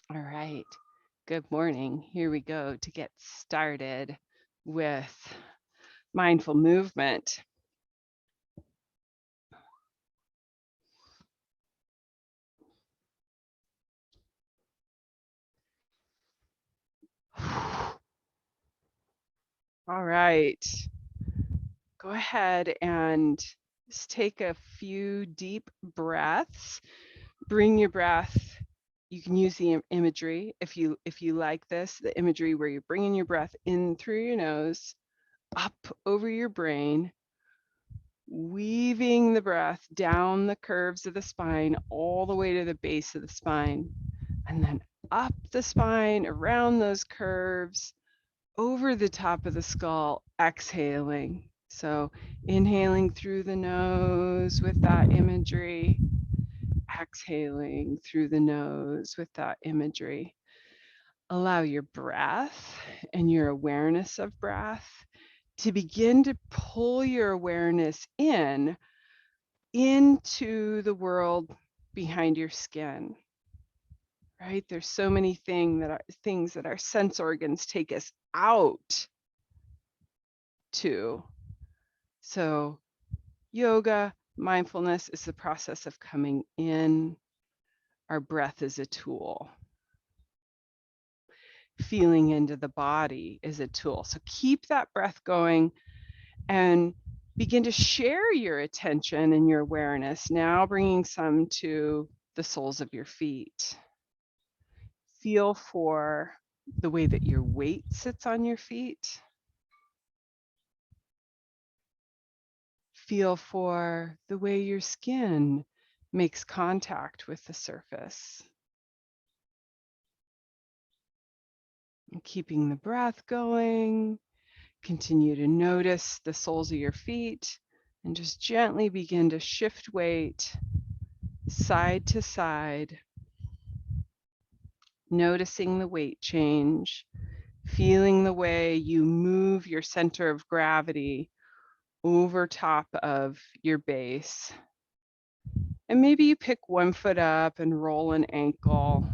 All right. Good morning. Here we go to get started with mindful movement. All right. Go ahead and just take a few deep breaths. Bring your breath. You can use the imagery if you like this, the imagery where you're bringing your breath in through your nose, up over your brain, weaving the breath down the curves of the spine all the way to the base of the spine, and then up the spine, around those curves, over the top of the skull, exhaling. So inhaling through the nose with that imagery, exhaling through the nose with that imagery. Allow your breath and your awareness of breath to begin to pull your awareness into the world behind your skin. Right? There's so many things that our sense organs take us out to. So yoga, mindfulness is the process of coming in. Our breath is a tool. Feeling into the body is a tool. So keep that breath going and begin to share your attention and your awareness, now bringing some to the soles of your feet. Feel for the way that your weight sits on your feet. Feel for the way your skin makes contact with the surface. And keeping the breath going, continue to notice the soles of your feet and just gently begin to shift weight side to side, noticing the weight change, feeling the way you move your center of gravity over top of your base. And maybe you pick one foot up and roll an ankle.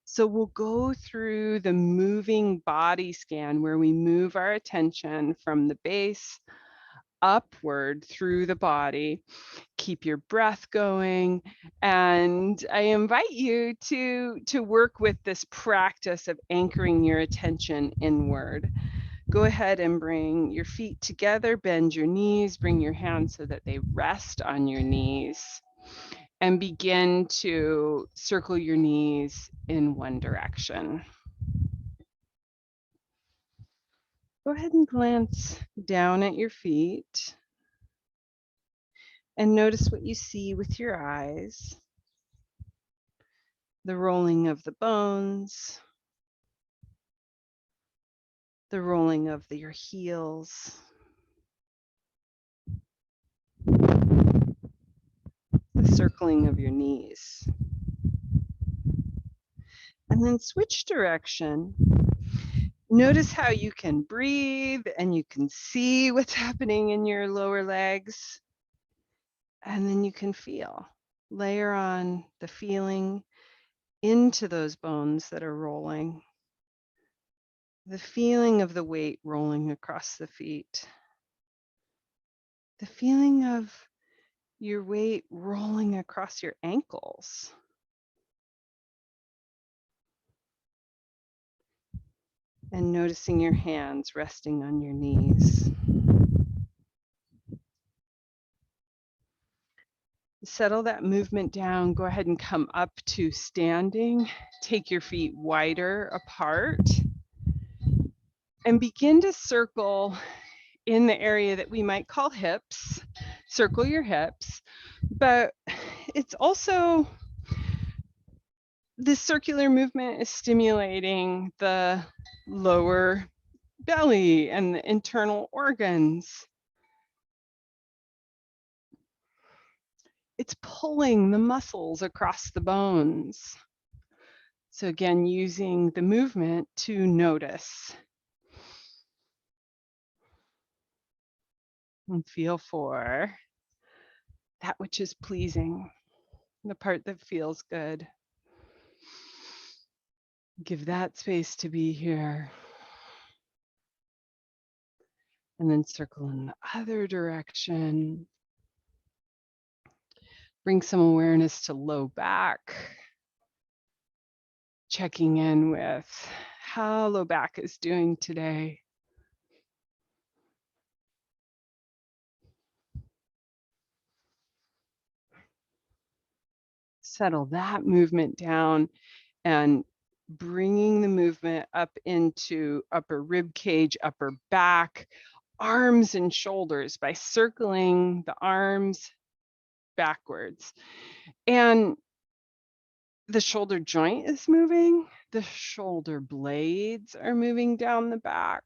So we'll go through the moving body scan where we move our attention from the base upward through the body. Keep your breath going. And I invite you to work with this practice of anchoring your attention inward. Go ahead and bring your feet together, bend your knees, bring your hands so that they rest on your knees, and begin to circle your knees in one direction. Go ahead and glance down at your feet and notice what you see with your eyes. The rolling of the bones, the rolling of your heels, the circling of your knees. And then switch direction. Notice how you can breathe and you can see what's happening in your lower legs. And then you can feel. Layer on the feeling into those bones that are rolling. The feeling of the weight rolling across the feet. The feeling of your weight rolling across your ankles. And noticing your hands resting on your knees. Settle that movement down. Go ahead and come up to standing. Take your feet wider apart. And begin to circle in the area that we might call hips. Circle your hips. But it's also, this circular movement is stimulating the lower belly and the internal organs. It's pulling the muscles across the bones. So again, using the movement to notice And feel for that which is pleasing, the part that feels good. Give that space to be here. And then circle in the other direction. Bring some awareness to low back. Checking in with how low back is doing today. Settle that movement down and bringing the movement up into upper rib cage, upper back, arms and shoulders by circling the arms backwards. And the shoulder joint is moving. The shoulder blades are moving down the back.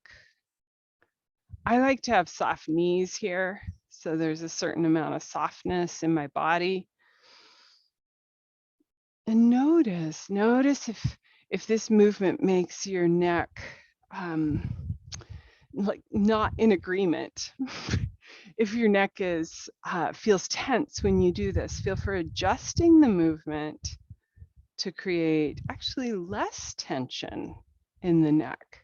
I like to have soft knees here, so there's a certain amount of softness in my body. And notice if this movement makes your neck like not in agreement. If your neck is feels tense when you do this, feel for adjusting the movement to create actually less tension in the neck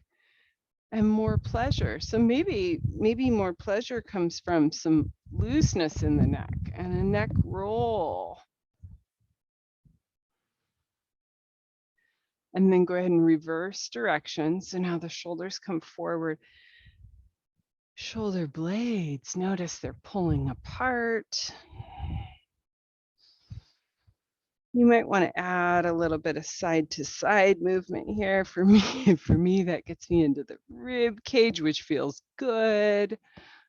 and more pleasure. So maybe more pleasure comes from some looseness in the neck and a neck roll. And then go ahead and reverse direction. So now the shoulders come forward. Shoulder blades, notice they're pulling apart. You might want to add a little bit of side to side movement here. For me, that gets me into the rib cage, which feels good.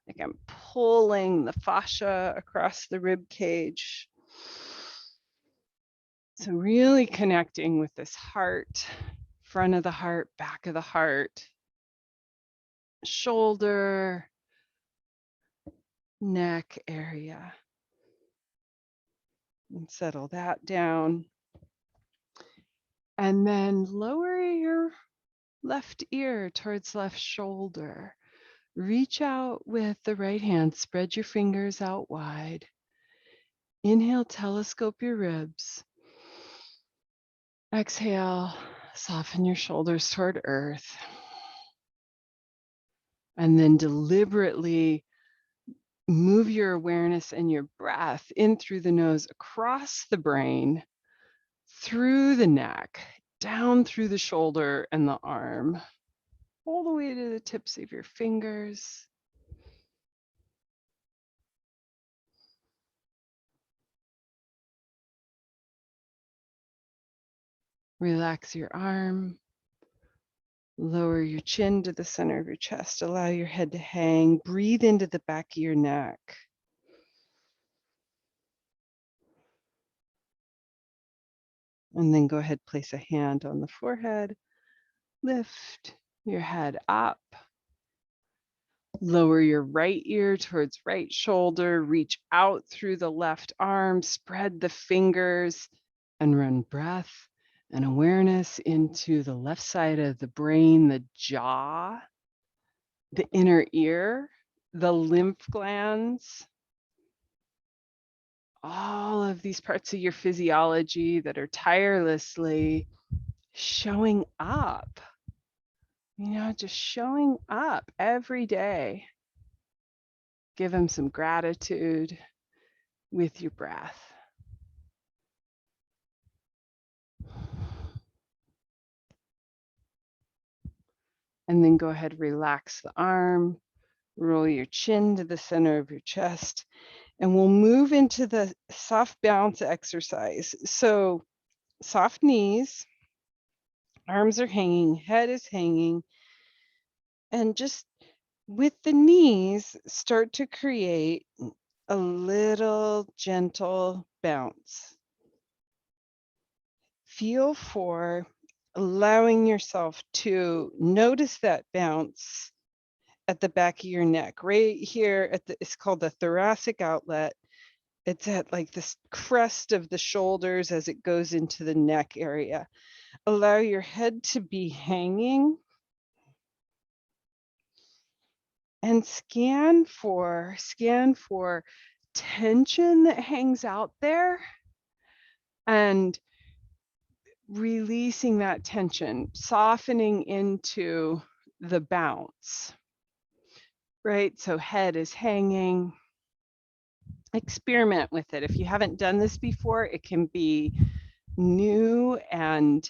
Like I'm pulling the fascia across the rib cage. So really connecting with this heart, front of the heart, back of the heart, shoulder, neck area. And settle that down. And then lower your left ear towards left shoulder. Reach out with the right hand, spread your fingers out wide. Inhale, telescope your ribs. Exhale, soften your shoulders toward earth. And then deliberately move your awareness and your breath in through the nose, across the brain, through the neck, down through the shoulder and the arm, all the way to the tips of your fingers. Relax your arm. Lower your chin to the center of your chest. Allow your head to hang. Breathe into the back of your neck. And then go ahead, place a hand on the forehead. Lift your head up. Lower your right ear towards right shoulder. Reach out through the left arm. Spread the fingers and run breath and awareness into the left side of the brain, the jaw, the inner ear, the lymph glands, all of these parts of your physiology that are tirelessly showing up, just showing up every day. Give them some gratitude with your breath. And then go ahead, relax the arm, roll your chin to the center of your chest, and we'll move into the soft bounce exercise. So soft knees, arms are hanging, head is hanging, and just with the knees, start to create a little gentle bounce. Feel for allowing yourself to notice that bounce at the back of your neck, right here it's called the thoracic outlet. It's at like this crest of the shoulders as it goes into the neck area. Allow your head to be hanging. and scan for tension that hangs out there and releasing that tension, softening into the bounce, right? So head is hanging. Experiment with it. If you haven't done this before, it can be new and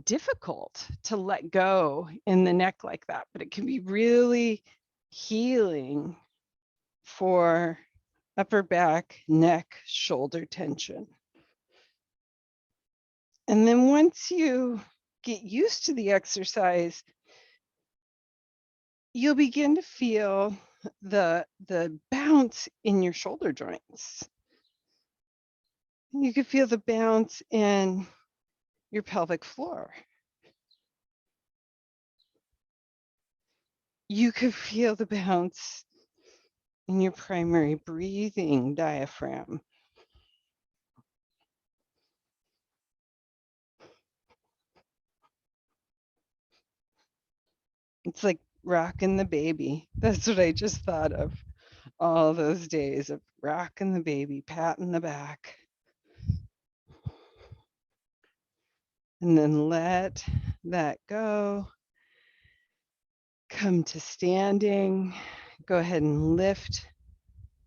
difficult to let go in the neck like that, but it can be really healing for upper back, neck, shoulder tension. And then once you get used to the exercise, you'll begin to feel the bounce in your shoulder joints. You can feel the bounce in your pelvic floor. You could feel the bounce in your primary breathing diaphragm. It's like rocking the baby. That's what I just thought of. All those days of rocking the baby, patting the back. And then let that go. Come to standing. Go ahead and lift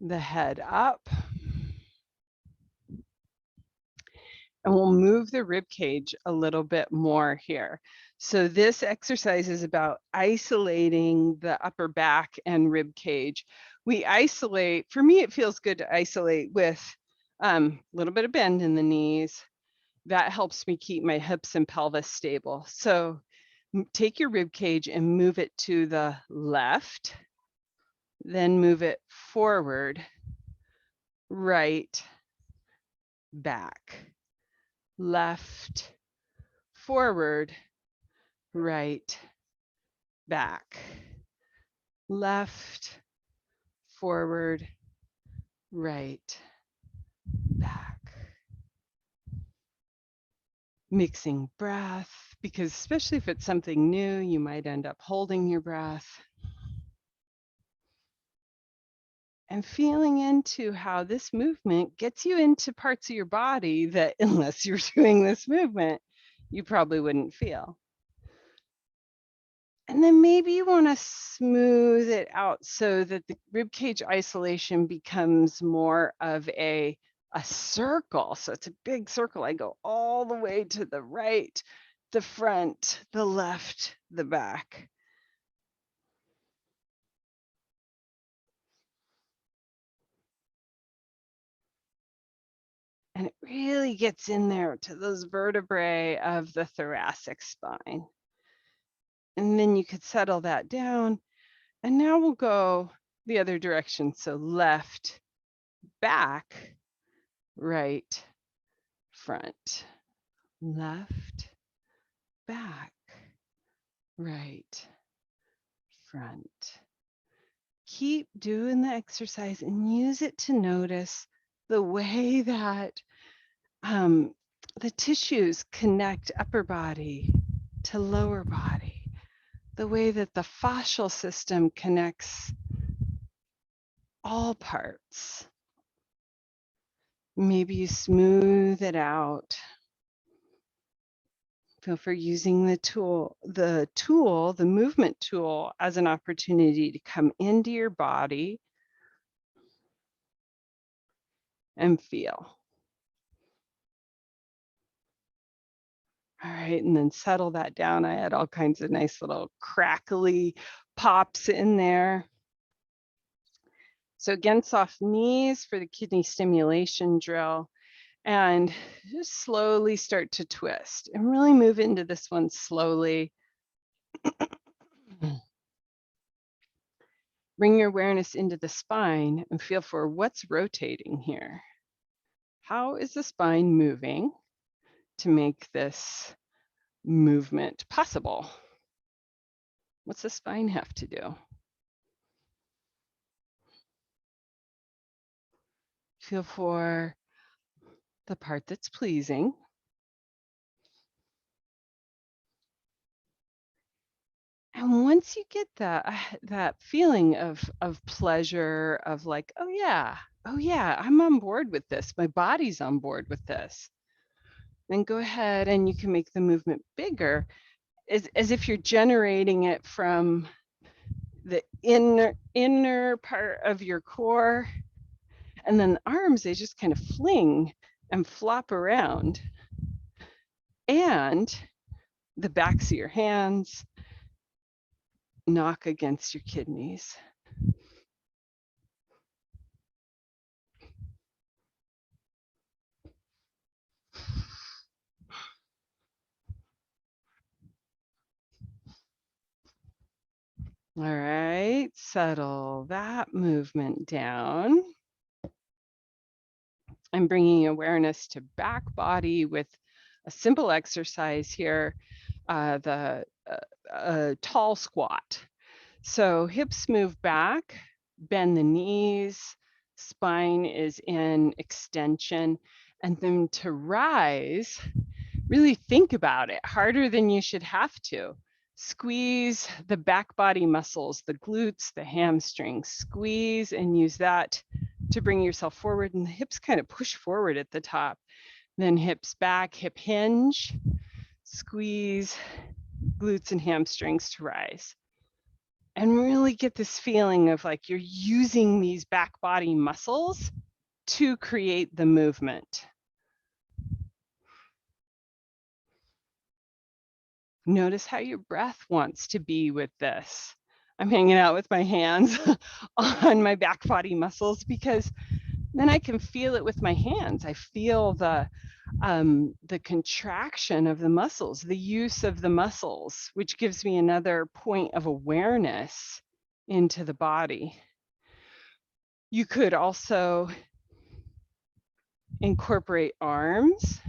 the head up. And we'll move the rib cage a little bit more here. So this exercise is about isolating the upper back and rib cage. We isolate, for me, it feels good to isolate with a little bit of bend in the knees. That helps me keep my hips and pelvis stable. So take your rib cage and move it to the left, then move it forward, right, back, left, forward, right, back, left, forward, right, back. Mixing breath, because especially if it's something new, you might end up holding your breath. And feeling into how this movement gets you into parts of your body that unless you're doing this movement, you probably wouldn't feel. And then maybe you want to smooth it out so that the ribcage isolation becomes more of a circle. So it's a big circle. I go all the way to the right, the front, the left, the back. And it really gets in there to those vertebrae of the thoracic spine. And then you could settle that down. And now we'll go the other direction. So left, back, right, front, left, back, right, front. Keep doing the exercise and use it to notice the way that the tissues connect upper body to lower body, the way that the fascial system connects all parts. Maybe you smooth it out. Feel for using the movement tool as an opportunity to come into your body and feel. All right, and then settle that down. I had all kinds of nice little crackly pops in there. So again, soft knees for the kidney stimulation drill. And just slowly start to twist and really move into this one slowly. Bring your awareness into the spine and feel for what's rotating here. How is the spine moving to make this movement possible? What's the spine have to do? Feel for the part that's pleasing. And once you get that feeling of pleasure, of like, oh yeah, I'm on board with this, my body's on board with this, then go ahead and you can make the movement bigger, as if you're generating it from the inner part of your core. And then the arms, they just kind of fling and flop around, and the backs of your hands knock against your kidneys. All right, settle that movement down. I'm bringing awareness to back body with a simple exercise here, the tall squat. So hips move back, bend the knees, spine is in extension, and then to rise, really think about it harder than you should have to. Squeeze the back body muscles, the glutes, the hamstrings, squeeze and use that to bring yourself forward, and the hips kind of push forward at the top. Then hips back, hip hinge, squeeze glutes and hamstrings to rise. And really get this feeling of like you're using these back body muscles to create the movement. Notice how your breath wants to be with this. I'm hanging out with my hands on my back body muscles because then I can feel it with my hands. I feel the contraction of the muscles, the use of the muscles, which gives me another point of awareness into the body. You could also incorporate arms,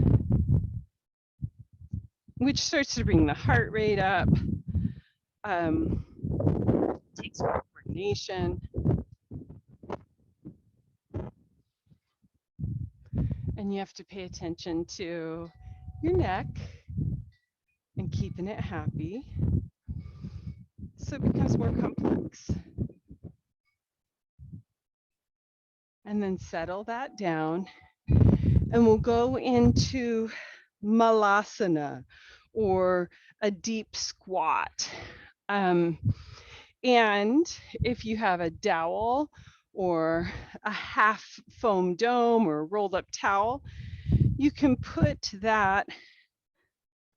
which starts to bring the heart rate up, takes more coordination. And you have to pay attention to your neck and keeping it happy, so it becomes more complex. And then settle that down, and we'll go into Malasana, or a deep squat. And if you have a dowel or a half foam dome or rolled up towel, you can put that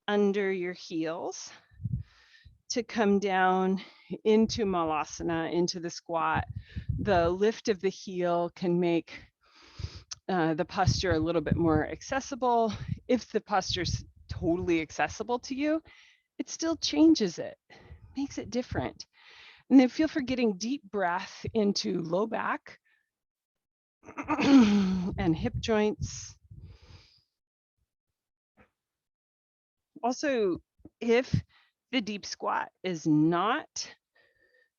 under your heels to come down into Malasana, into the squat. The lift of the heel can make the posture a little bit more accessible. If the posture's totally accessible to you, it still changes it, makes it different. And then feel for getting deep breath into low back and hip joints. Also, if the deep squat is not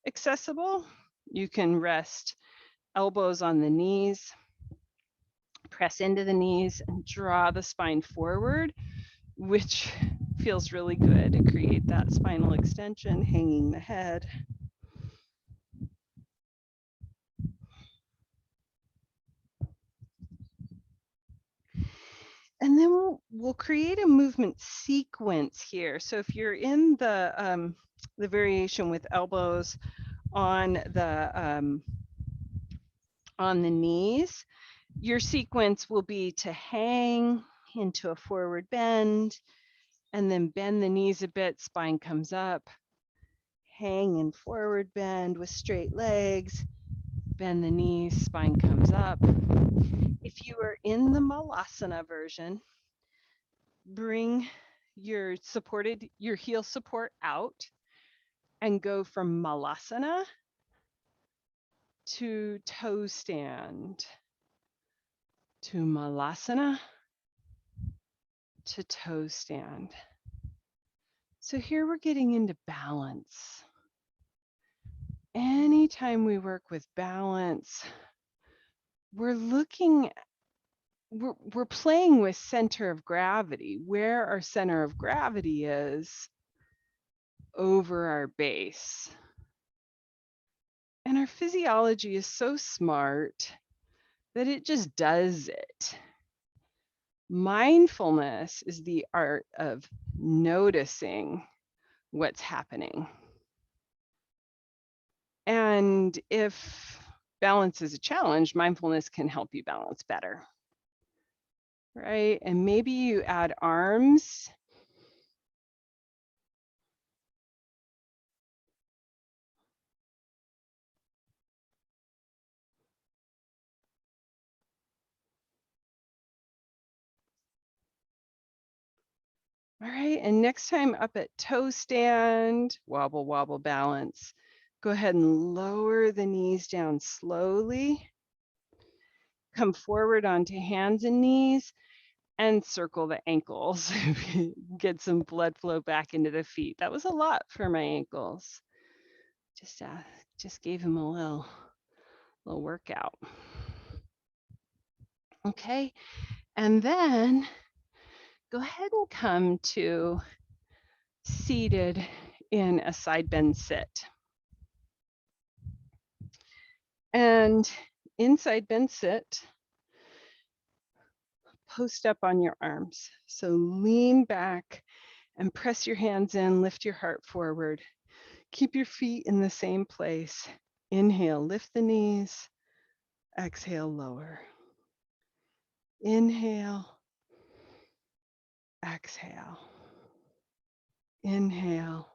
accessible, you can rest elbows on the knees, press into the knees, and draw the spine forward, which feels really good to create that spinal extension, hanging the head. And then we'll create a movement sequence here. So if you're in the variation with elbows on the knees, your sequence will be to hang into a forward bend, and then bend the knees a bit, spine comes up, hang and forward bend with straight legs, bend the knees, spine comes up. If you are in the Malasana version, bring your heel support out and go from Malasana to toe stand, to Malasana to toe stand. So here we're getting into balance. Anytime we work with balance, we're playing with center of gravity. Where our center of gravity is over our base. And our physiology is so smart that it just does it. Mindfulness is the art of noticing what's happening. And if balance is a challenge, mindfulness can help you balance better, right? And maybe you add arms. All right, and next time up at toe stand, wobble, wobble, balance. Go ahead and lower the knees down slowly. Come forward onto hands and knees and circle the ankles. Get some blood flow back into the feet. That was a lot for my ankles. Just gave him a little workout. Okay, and then go ahead and come to seated in a side bend sit. And in side bend sit, post up on your arms. So lean back and press your hands in, lift your heart forward. Keep your feet in the same place. Inhale, lift the knees. Exhale, lower. Inhale, exhale. Inhale,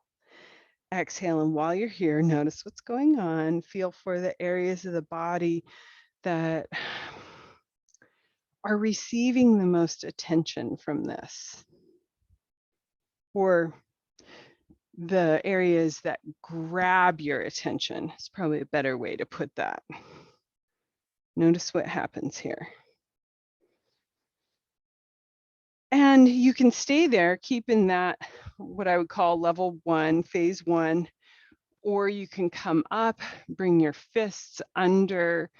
exhale. And while you're here, notice what's going on. Feel for the areas of the body that are receiving the most attention from this, or the areas that grab your attention. It's probably a better way to put that. Notice what happens here. And you can stay there, keeping that, what I would call level 1, phase 1, or you can come up, bring your fists under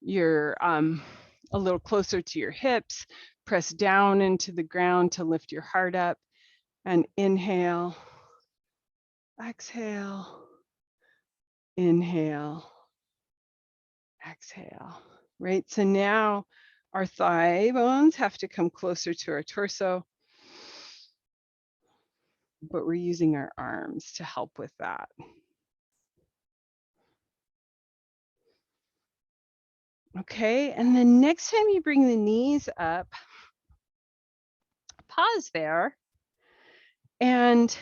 your, a little closer to your hips, press down into the ground to lift your heart up, and inhale, exhale, inhale, exhale, right? So now our thigh bones have to come closer to our torso, but we're using our arms to help with that. Okay, and then next time you bring the knees up, pause there and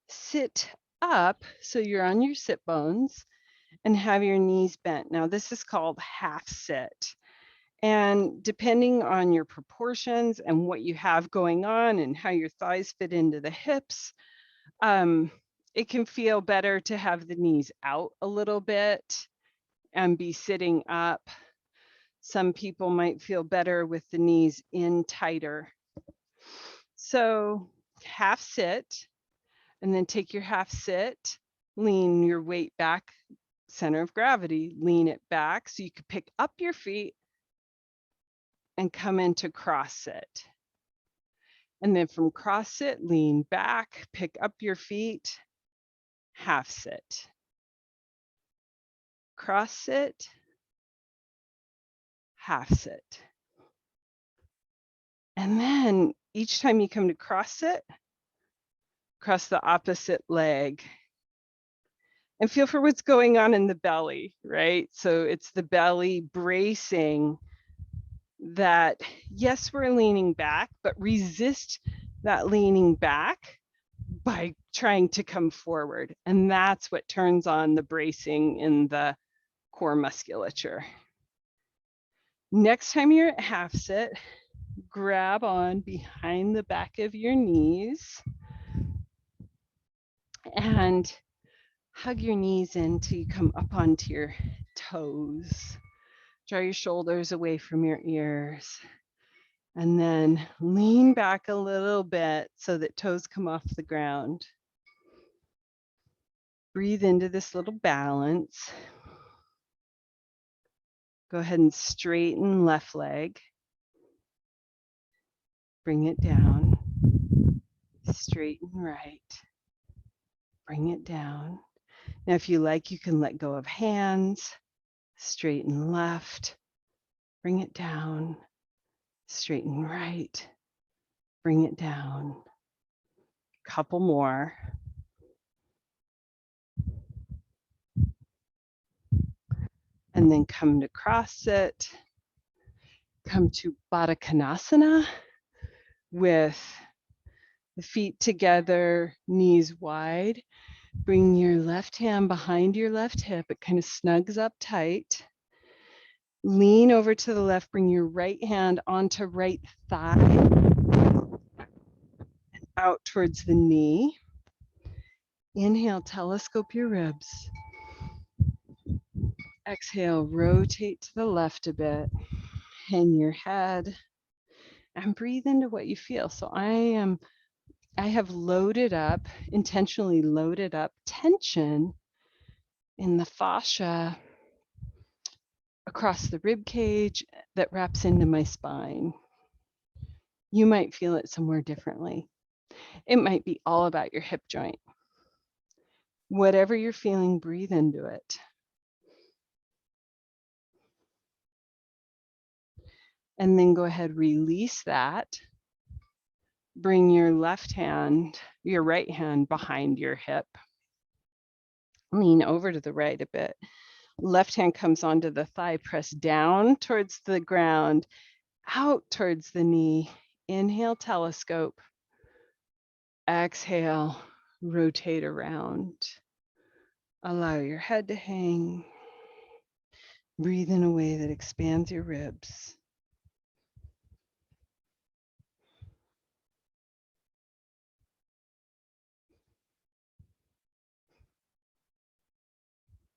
sit up so you're on your sit bones and have your knees bent. Now this is called half sit. And depending on your proportions and what you have going on and how your thighs fit into the hips, it can feel better to have the knees out a little bit and be sitting up. Some people might feel better with the knees in tighter. So half sit, and then take your half sit, lean your weight back, center of gravity, lean it back so you can pick up your feet and come into cross sit. And then from cross sit, lean back, pick up your feet, half sit. Cross sit, half sit. And then each time you come to cross sit, cross the opposite leg. And feel for what's going on in the belly, right? So it's the belly bracing that, yes, we're leaning back, but resist that leaning back by trying to come forward. And that's what turns on the bracing in the core musculature. Next time you're at half sit, grab on behind the back of your knees and hug your knees in till you come up onto your toes. Draw your shoulders away from your ears. And then lean back a little bit so that toes come off the ground. Breathe into this little balance. Go ahead and straighten left leg. Bring it down. Straighten right. bring it down. Now, if you like, you can let go of hands, straighten left, bring it down, straighten right, bring it down. Couple more. And then come to cross sit. Come to Badakanasana with the feet together, knees wide. Bring your left hand behind your left hip. It kind of snugs up tight. Lean over to the left. Bring your right hand onto right thigh and out towards the knee. Inhale, telescope your ribs. Exhale, rotate to the left a bit. Hang your head and breathe into what you feel. So I have loaded up, intentionally loaded up tension in the fascia across the rib cage that wraps into my spine. You might feel it somewhere differently. It might be all about your hip joint. Whatever you're feeling, breathe into it. And then go ahead, release that. Bring your left hand, your right hand behind your hip. Lean over to the right a bit. Left hand comes onto the thigh, press down towards the ground, out towards the knee. Inhale, telescope. Exhale, rotate around. Allow your head to hang. Breathe in a way that expands your ribs.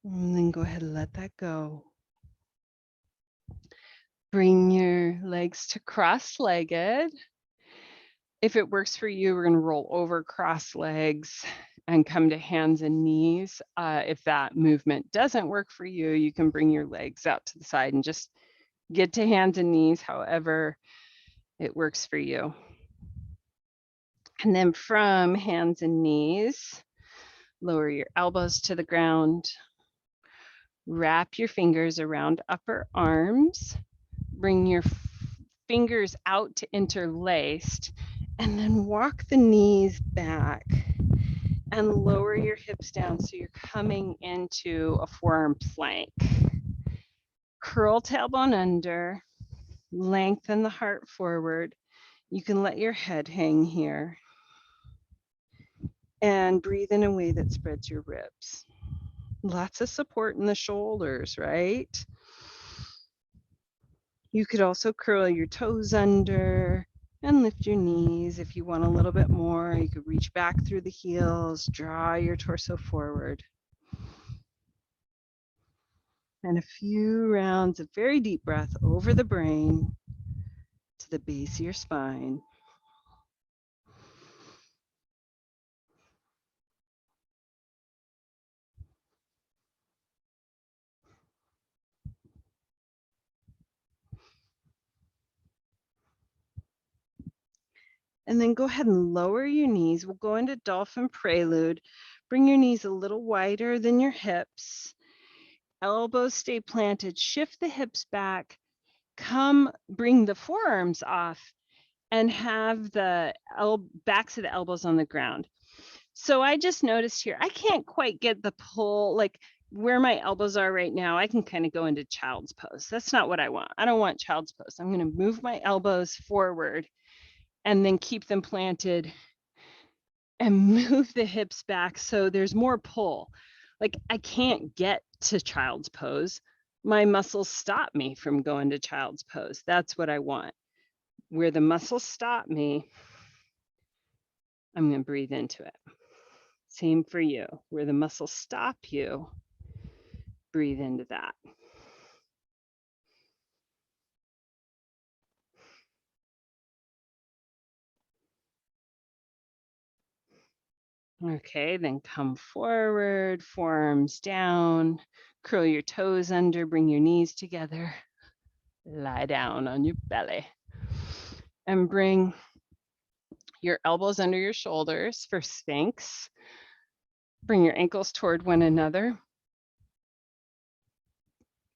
And then go ahead and let that go. Bring your legs to cross-legged. If it works for you, we're going to roll over cross legs and come to hands and knees. If that movement doesn't work for you, you can bring your legs out to the side and just get to hands and knees, however it works for you. And then from hands and knees, lower your elbows to the ground. Wrap your fingers around upper arms. Bring your fingers out to interlaced, and then walk the knees back and lower your hips down so you're coming into a forearm plank. Curl tailbone under, lengthen the heart forward. You can let your head hang here and breathe in a way that spreads your ribs. Lots of support in the shoulders, right? You could also curl your toes under and lift your knees if you want a little bit more. You could reach back through the heels, draw your torso forward. And a few rounds of very deep breath over the brain to the base of your spine. And then go ahead and lower your knees. We'll go into Dolphin Prelude. Bring your knees a little wider than your hips. Elbows stay planted. Shift the hips back. Bring the forearms off and have the backs of the elbows on the ground. So I just noticed here, I can't quite get the pull, like where my elbows are right now. I can kind of go into child's pose. That's not what I want. I don't want child's pose. I'm going to move my elbows forward and then keep them planted and move the hips back so there's more pull. Like I can't get to child's pose. My muscles stop me from going to child's pose. That's what I want. Where the muscles stop me, I'm going to breathe into it. Same for you. Where the muscles stop you, breathe into that. Okay, then come forward, forearms down, curl your toes under, bring your knees together, lie down on your belly, and bring your elbows under your shoulders for Sphinx. Bring your ankles toward one another.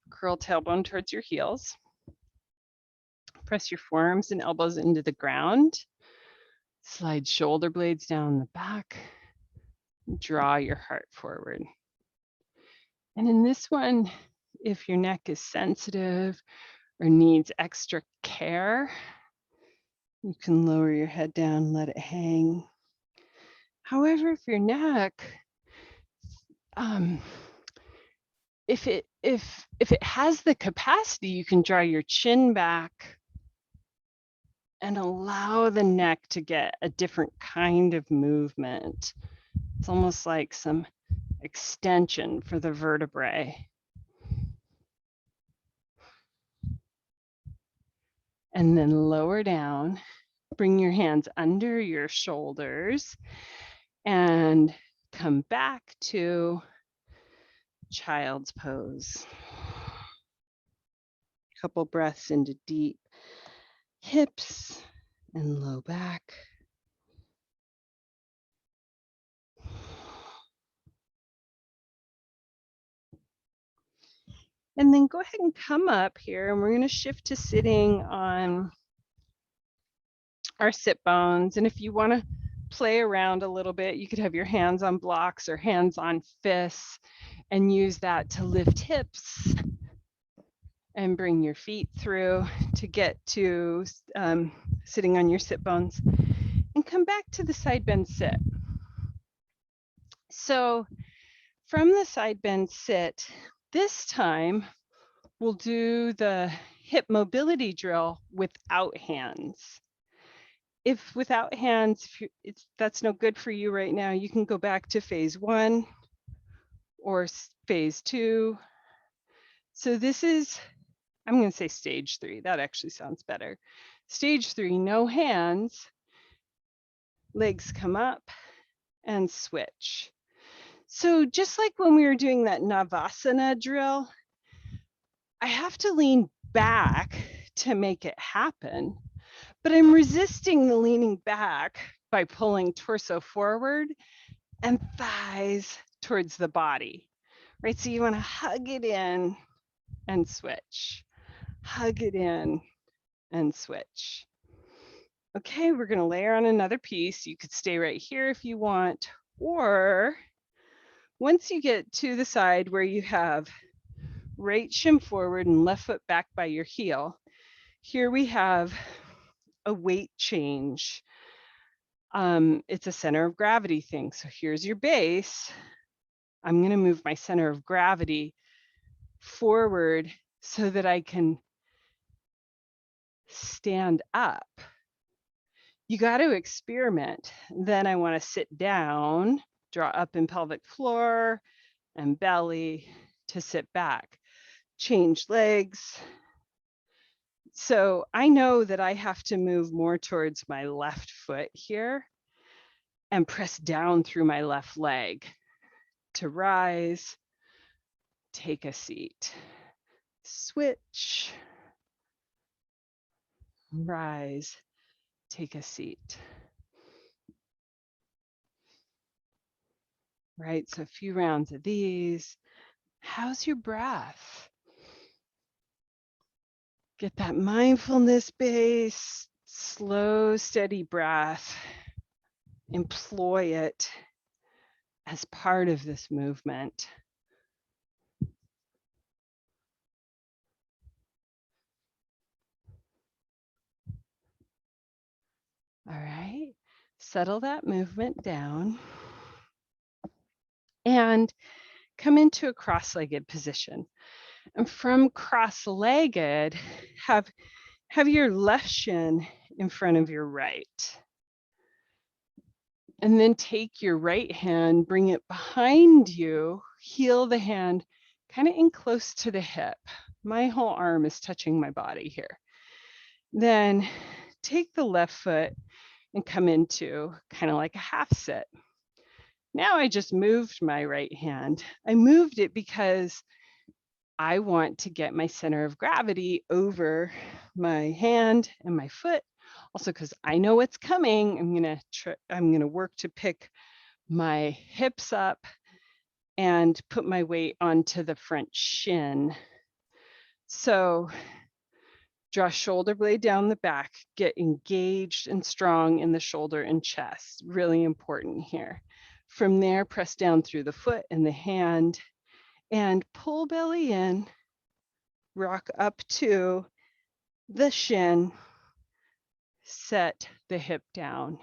Curl tailbone towards your heels. Press your forearms and elbows into the ground. Slide shoulder blades down the back. Draw your heart forward. And in this one, if your neck is sensitive or needs extra care, you can lower your head down, let it hang. However, if your neck, if it has the capacity, you can draw your chin back and allow the neck to get a different kind of movement. It's almost like some extension for the vertebrae. And then lower down, bring your hands under your shoulders and come back to child's pose. Couple breaths into deep hips and low back. And then go ahead and come up here, and we're going to shift to sitting on our sit bones. And if you want to play around a little bit, you could have your hands on blocks or hands on fists and use that to lift hips and bring your feet through to get to sitting on your sit bones, and come back to the side bend sit. So from the side bend sit, this time we'll do the hip mobility drill without hands. If without hands, if that's no good for you right now, you can go back to phase 1 or phase 2. So this is, I'm going to say stage 3. That actually sounds better. Stage 3, no hands. Legs come up and switch. So just like when we were doing that Navasana drill, I have to lean back to make it happen, but I'm resisting the leaning back by pulling torso forward and thighs towards the body, right? So you want to hug it in and switch, hug it in and switch. Okay, we're going to layer on another piece. You could stay right here if you want, or once you get to the side where you have right shin forward and left foot back by your heel, here we have a weight change. It's a center of gravity thing. So here's your base. I'm going to move my center of gravity forward so that I can stand up. You got to experiment. Then I want to sit down, draw up in pelvic floor and belly to sit back. Change legs. So I know that I have to move more towards my left foot here and press down through my left leg to rise, take a seat, switch, rise, take a seat. Right, so a few rounds of these. How's your breath? Get that mindfulness base, slow, steady breath. Employ it as part of this movement. All right, settle that movement down and come into a cross-legged position. And from cross-legged, have your left shin in front of your right. And then take your right hand, bring it behind you, heel the hand kind of in close to the hip. My whole arm is touching my body here. Then take the left foot and come into kind of like a half sit. Now I just moved my right hand. I moved it because I want to get my center of gravity over my hand and my foot. Also, because I know what's coming, I'm gonna work to pick my hips up and put my weight onto the front shin. So draw shoulder blade down the back, get engaged and strong in the shoulder and chest. Really important here. From there, press down through the foot and the hand and pull belly in, rock up to the shin, set the hip down.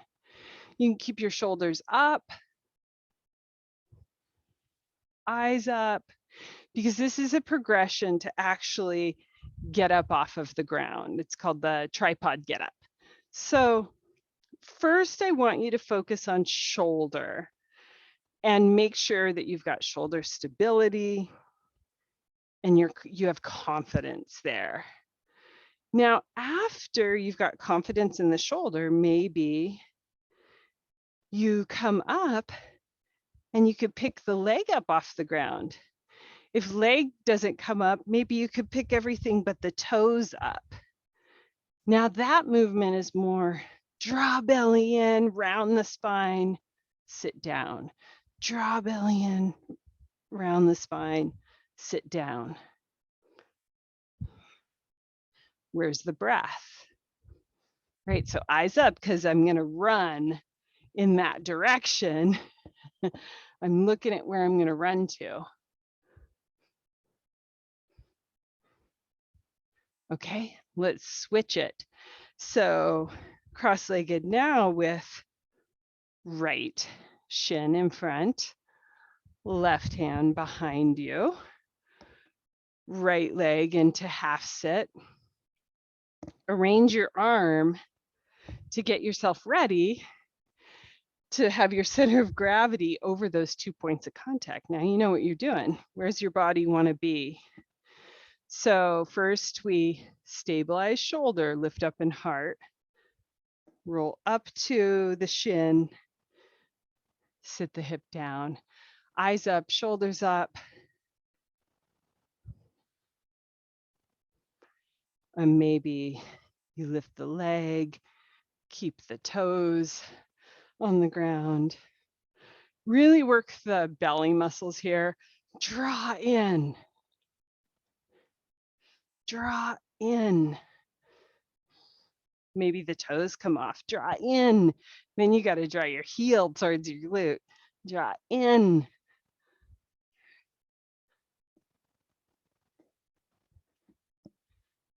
You can keep your shoulders up, eyes up, because this is a progression to actually get up off of the ground. It's called the tripod get up. So first, I want you to focus on shoulder and make sure that you've got shoulder stability and you have confidence there. Now, after you've got confidence in the shoulder, maybe you come up and you could pick the leg up off the ground. If leg doesn't come up, maybe you could pick everything but the toes up. Now that movement is more draw belly in, round the spine, sit down. Draw belly in, round the spine, sit down. Where's the breath? Right, so eyes up because I'm going to run in that direction. I'm looking at where I'm going to run to. Okay, let's switch it. So cross-legged now with right shin in front, left hand behind you, right leg into half sit. Arrange your arm to get yourself ready to have your center of gravity over those 2 points of contact. Now you know what you're doing. Where's your body want to be? So first we stabilize shoulder, lift up in heart, roll up to the shin, sit the hip down, eyes up, shoulders up. And maybe you lift the leg, keep the toes on the ground. Really work the belly muscles here. Draw in. Draw in. Maybe the toes come off. Draw in. Then you got to draw your heel towards your glute. Draw in.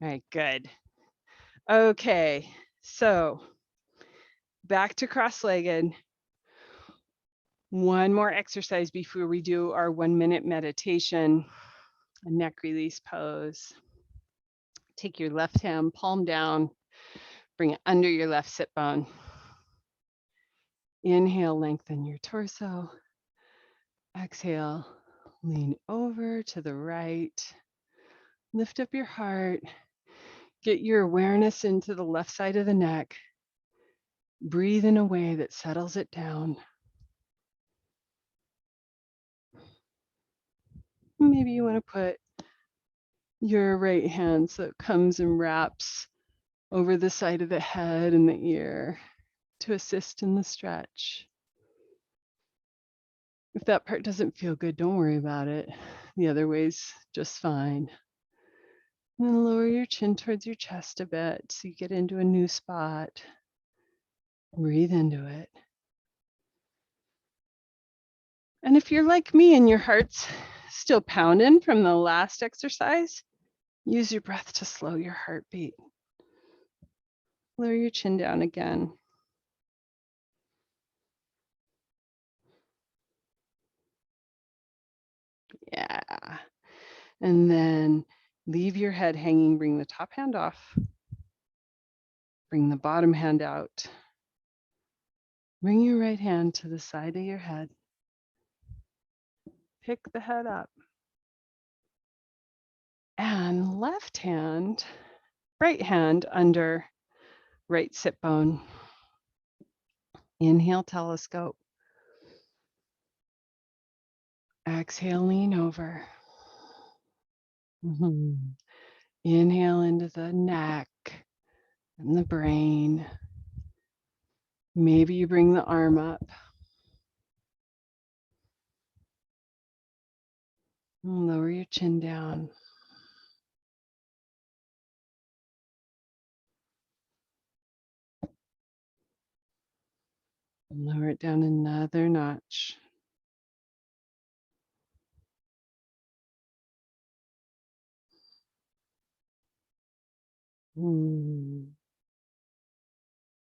All right, good. Okay, so back to cross-legged. One more exercise before we do our 1-minute meditation, a neck release pose. Take your left hand, palm down, bring it under your left sit bone. Inhale, lengthen your torso. Exhale, lean over to the right. Lift up your heart. Get your awareness into the left side of the neck. Breathe in a way that settles it down. Maybe you want to put your right hand so it comes and wraps over the side of the head and the ear to assist in the stretch. If that part doesn't feel good, don't worry about it. The other way's just fine. And then lower your chin towards your chest a bit so you get into a new spot. Breathe into it. And if you're like me and your heart's still pounding from the last exercise, use your breath to slow your heartbeat. Lower your chin down again. Yeah. And then leave your head hanging, bring the top hand off. Bring the bottom hand out. Bring your right hand to the side of your head. Pick the head up. And right hand under right sit bone. Inhale, telescope. Exhale, lean over. Inhale into the neck and the brain. Maybe you bring the arm up. And lower your chin down. And lower it down another notch.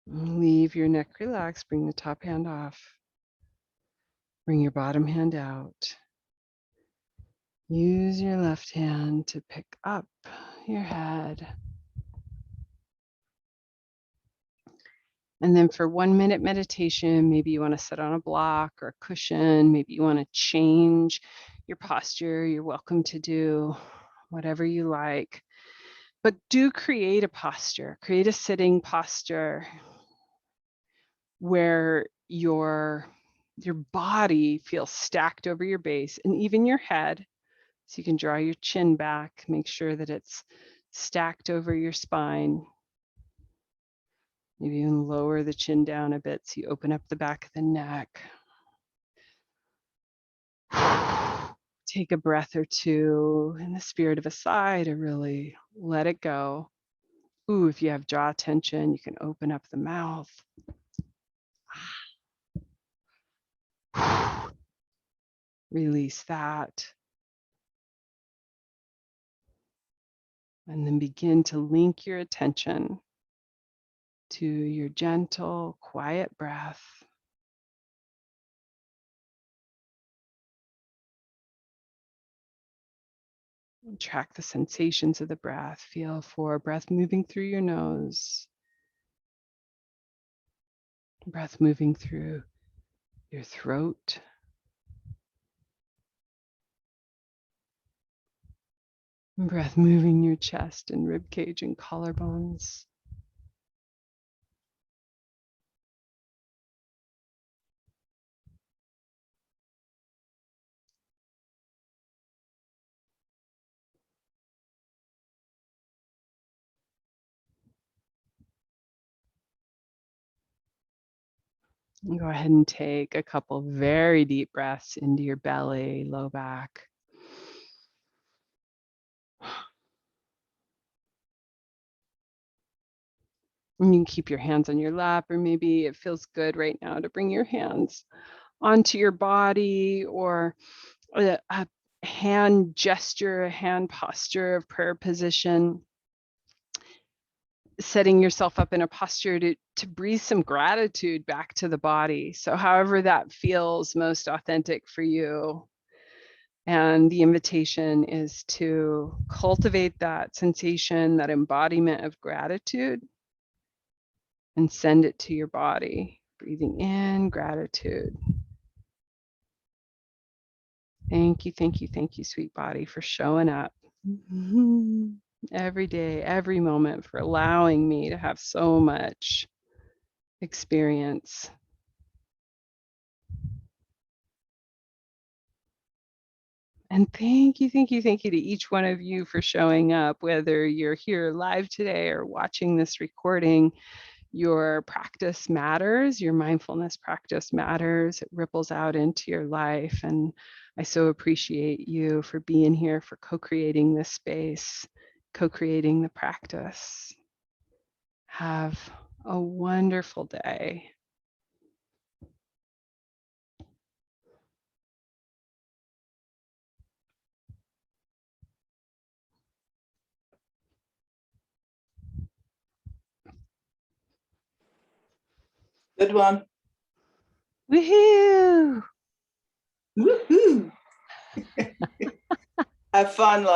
Leave your neck relaxed. Bring the top hand off. Bring your bottom hand out. Use your left hand to pick up your head. And then for 1 minute meditation, maybe you want to sit on a block or a cushion. Maybe you want to change your posture. You're welcome to do whatever you like. But do create a posture, create a sitting posture where your body feels stacked over your base and even your head. So you can draw your chin back, make sure that it's stacked over your spine. Maybe even lower the chin down a bit so you open up the back of the neck. Take a breath or two in the spirit of a sigh to really let it go. Ooh, if you have jaw tension, you can open up the mouth. Release that. And then begin to link your attention to your gentle, quiet breath. Track the sensations of the breath. Feel for breath moving through your nose. Breath moving through your throat. Breath moving your chest and rib cage and collarbones. And go ahead and take a couple very deep breaths into your belly, low back. And you can keep your hands on your lap, or maybe it feels good right now to bring your hands onto your body, or a hand gesture, a hand posture of prayer position. Setting yourself up in a posture to breathe some gratitude back to the body. So however that feels most authentic for you. And the invitation is to cultivate that sensation, that embodiment of gratitude, and send it to your body. Breathing in gratitude. Thank you, thank you, thank you, sweet body, for showing up every day, every moment, for allowing me to have so much experience. And thank you, thank you, thank you to each one of you for showing up, whether you're here live today or watching this recording. Your practice matters, your mindfulness practice matters. It ripples out into your life. And I so appreciate you for being here, for co-creating this space, co-creating the practice. Have a wonderful day. Good one. Woohoo! Woohoo! Have fun, love.